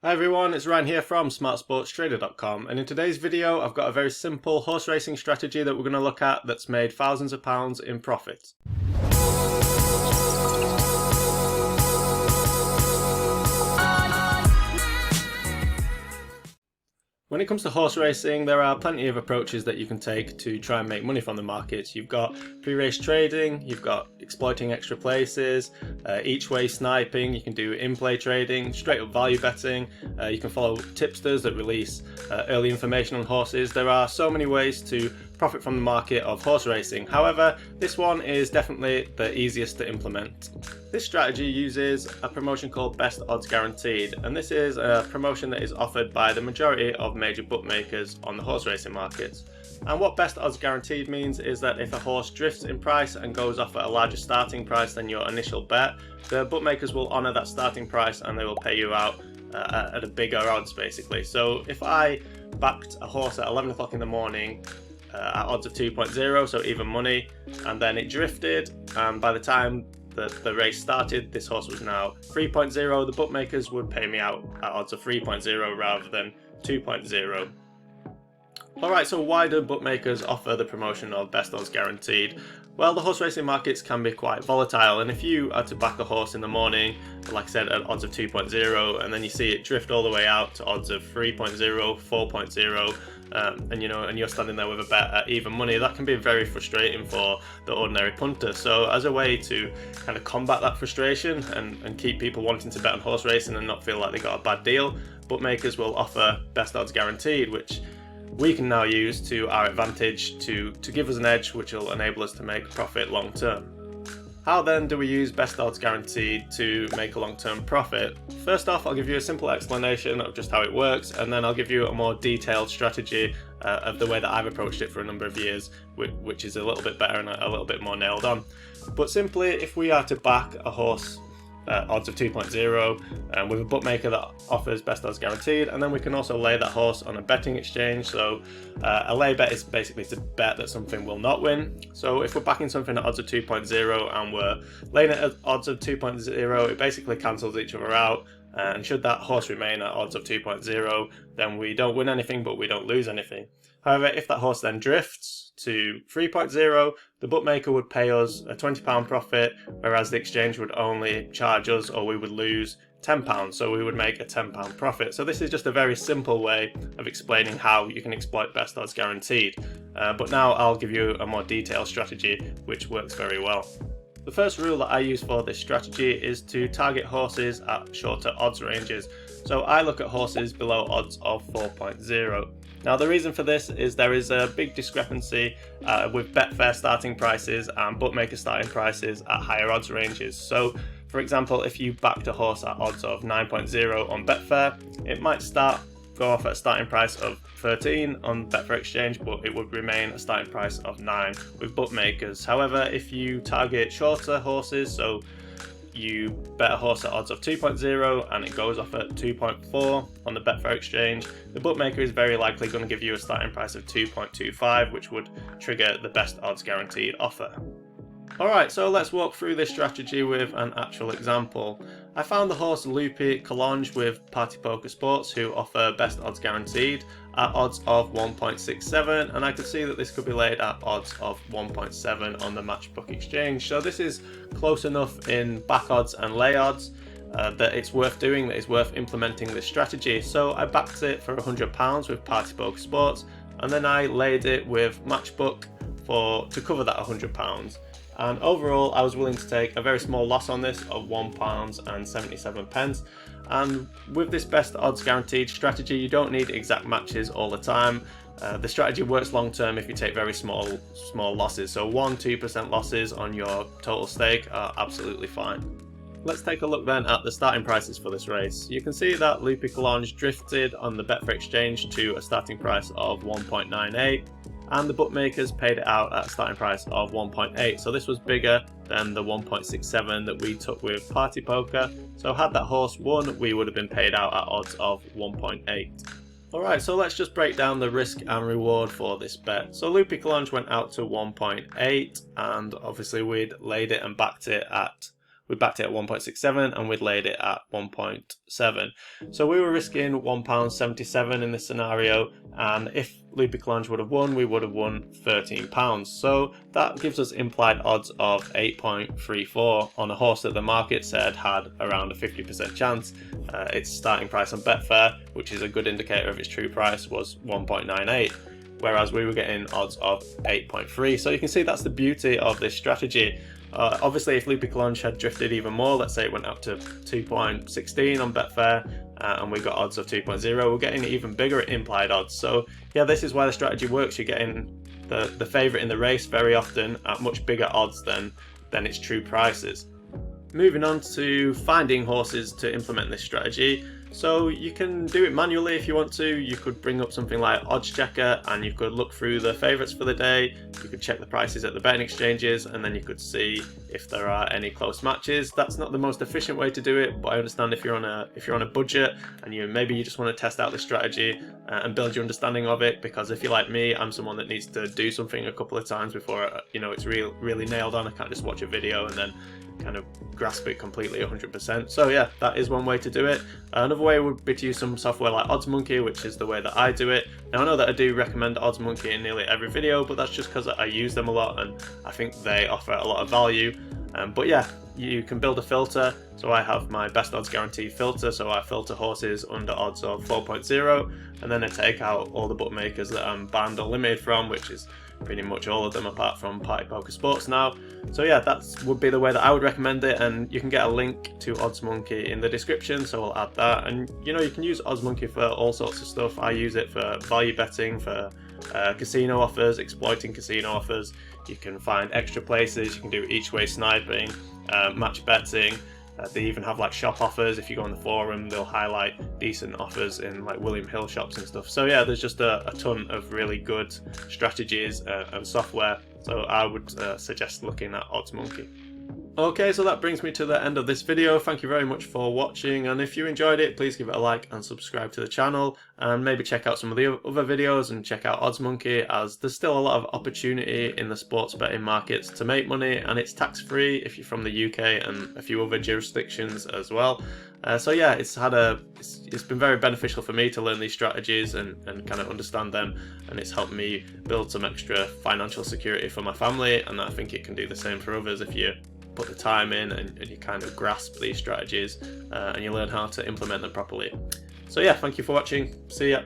Hi everyone, it's Ryan here from smartsportstrader.com, and in today's video I've got a very simple horse racing strategy that we're going to look at that's made thousands of pounds in profit. When it comes to horse racing, there are plenty of approaches that you can take to try and make money from the markets. You've got pre-race trading, you've got exploiting extra places, each way sniping, you can do in-play trading, straight up value betting, you can follow tipsters that release early information on horses. There are so many ways to profit from the market of horse racing. However, this one is definitely the easiest to implement. This strategy uses a promotion called Best Odds Guaranteed, and this is a promotion that is offered by the majority of major bookmakers on the horse racing markets. And what Best Odds Guaranteed means is that if a horse drifts in price and goes off at a larger starting price than your initial bet, the bookmakers will honour that starting price and they will pay you out at a bigger odds basically. So if I backed a horse at 11 o'clock in the morning at odds of 2.0, so even money, and then it drifted, and by the time the race started this horse was now 3.0, the bookmakers would pay me out at odds of 3.0 rather than 2.0. Alright, so why do bookmakers offer the promotion of Best Odds Guaranteed? Well, the horse racing markets can be quite volatile, and if you are to back a horse in the morning, like I said, at odds of 2.0, and then you see it drift all the way out to odds of 3.0, 4.0, and you're standing there with a bet at even money, that can be very frustrating for the ordinary punter. So as a way to kind of combat that frustration and keep people wanting to bet on horse racing and not feel like they got a bad deal, bookmakers will offer Best Odds Guaranteed, which we can now use to our advantage to give us an edge, which will enable us to make a profit long term. How then do we use Best Odds Guaranteed to make a long-term profit? First off, I'll give you a simple explanation of just how it works, and then I'll give you a more detailed strategy of the way that I've approached it for a number of years, which is a little bit better and a little bit more nailed on. But simply, if we are to back a horse odds of 2.0 with a bookmaker that offers Best Odds Guaranteed, and then we can also lay that horse on a betting exchange. So a lay bet is basically to bet that something will not win. So if we're backing something at odds of 2.0 and we're laying it at odds of 2.0, it basically cancels each other out, and should that horse remain at odds of 2.0, then we don't win anything but we don't lose anything. However, if that horse then drifts to 3.0, the bookmaker would pay us a £20 profit, whereas the exchange would only charge us, or we would lose £10, so we would make a £10 profit. So this is just a very simple way of explaining how you can exploit Best Odds Guaranteed. But now I'll give you a more detailed strategy which works very well. The first rule that I use for this strategy is to target horses at shorter odds ranges. So I look at horses below odds of 4.0. Now the reason for this is there is a big discrepancy with Betfair starting prices and bookmaker starting prices at higher odds ranges. So for example, if you backed a horse at odds of 9.0 on Betfair, it might go off at a starting price of 13 on Betfair Exchange, but it would remain a starting price of 9 with bookmakers. However, if you target shorter horses, so you bet a horse at odds of 2.0 and it goes off at 2.4 on the Betfair Exchange, the bookmaker is very likely going to give you a starting price of 2.25, which would trigger the Best Odds Guaranteed offer. Alright, so let's walk through this strategy with an actual example. I found the horse Loopy Collonges with Party Poker Sports, who offer Best Odds Guaranteed at odds of 1.67, and I could see that this could be laid at odds of 1.7 on the Matchbook Exchange. So this is close enough in back odds and lay odds that it's worth doing, that it's worth implementing this strategy. So I backed it for £100 with Party Poker Sports, and then I laid it with Matchbook to cover that £100. And overall I was willing to take a very small loss on this of £1.77. And with this Best Odds Guaranteed strategy, you don't need exact matches all the time. The strategy works long term if you take very small losses, so 1-2% losses on your total stake are absolutely fine. Let's take a look then at the starting prices for this race. You can see that Loopy Collonges drifted on the Betfair Exchange to a starting price of 1.98. and the bookmakers paid it out at a starting price of 1.8, so this was bigger than the 1.67 that we took with Party Poker. So had that horse won, we would have been paid out at odds of 1.8. Alright, so let's just break down the risk and reward for this bet. So Loopy Collonges went out to 1.8, and obviously we'd laid it and backed it at we backed it at 1.67 and we'd laid it at 1.7. So we were risking £1.77 in this scenario, and if Loopy Collonges would have won, we would have won £13. So that gives us implied odds of 8.34 on a horse that the market said had around a 50% chance. Its starting price on Betfair, which is a good indicator of its true price, was 1.98. Whereas we were getting odds of 8.3. So you can see that's the beauty of this strategy. Obviously, if Loopy Collonges had drifted even more, let's say it went up to 2.16 on Betfair, and we got odds of 2.0, we're getting even bigger implied odds. So yeah, this is why the strategy works. You're getting the favourite in the race very often at much bigger odds than its true prices. Moving on to finding horses to implement this strategy. So you can do it manually if you want to. You could bring up something like Odds Checker and you could look through the favourites for the day. You could check the prices at the betting exchanges, and then you could see if there are any close matches. That's not the most efficient way to do it, but I understand if you're on a budget and maybe you just want to test out the strategy and build your understanding of it. Because if you're like me, I'm someone that needs to do something a couple of times before it's really nailed on. I can't just watch a video and then kind of grasp it completely 100%. So yeah, that is one way to do it. Another way would be to use some software like OddsMonkey, which is the way that I do it. Now I know that I do recommend OddsMonkey in nearly every video, but that's just because I use them a lot and I think they offer a lot of value. But yeah, you can build a filter. So I have my best odds guarantee filter, so I filter horses under odds of 4.0, and then I take out all the bookmakers that I'm banned or limited from, which is pretty much all of them apart from Party Poker Sports now. So yeah, that would be the way that I would recommend it, and you can get a link to OddsMonkey in the description, so I'll add that. And you can use OddsMonkey for all sorts of stuff. I use it for value betting, for casino offers, exploiting casino offers. You can find extra places, you can do each way sniping, match betting. They even have like shop offers. If you go on the forum, they'll highlight decent offers in like William Hill shops and stuff. So yeah, there's just a ton of really good strategies and software. So I would suggest looking at OddsMonkey. Okay, so that brings me to the end of this video. Thank you very much for watching, and if you enjoyed it, please give it a like and subscribe to the channel, and maybe check out some of the other videos and check out OddsMonkey, as there's still a lot of opportunity in the sports betting markets to make money, and it's tax-free if you're from the UK and a few other jurisdictions as well. So yeah, it's been very beneficial for me to learn these strategies and kind of understand them, and it's helped me build some extra financial security for my family, and I think it can do the same for others if you put the time in and you kind of grasp these strategies and you learn how to implement them properly. So yeah, thank you for watching. See ya.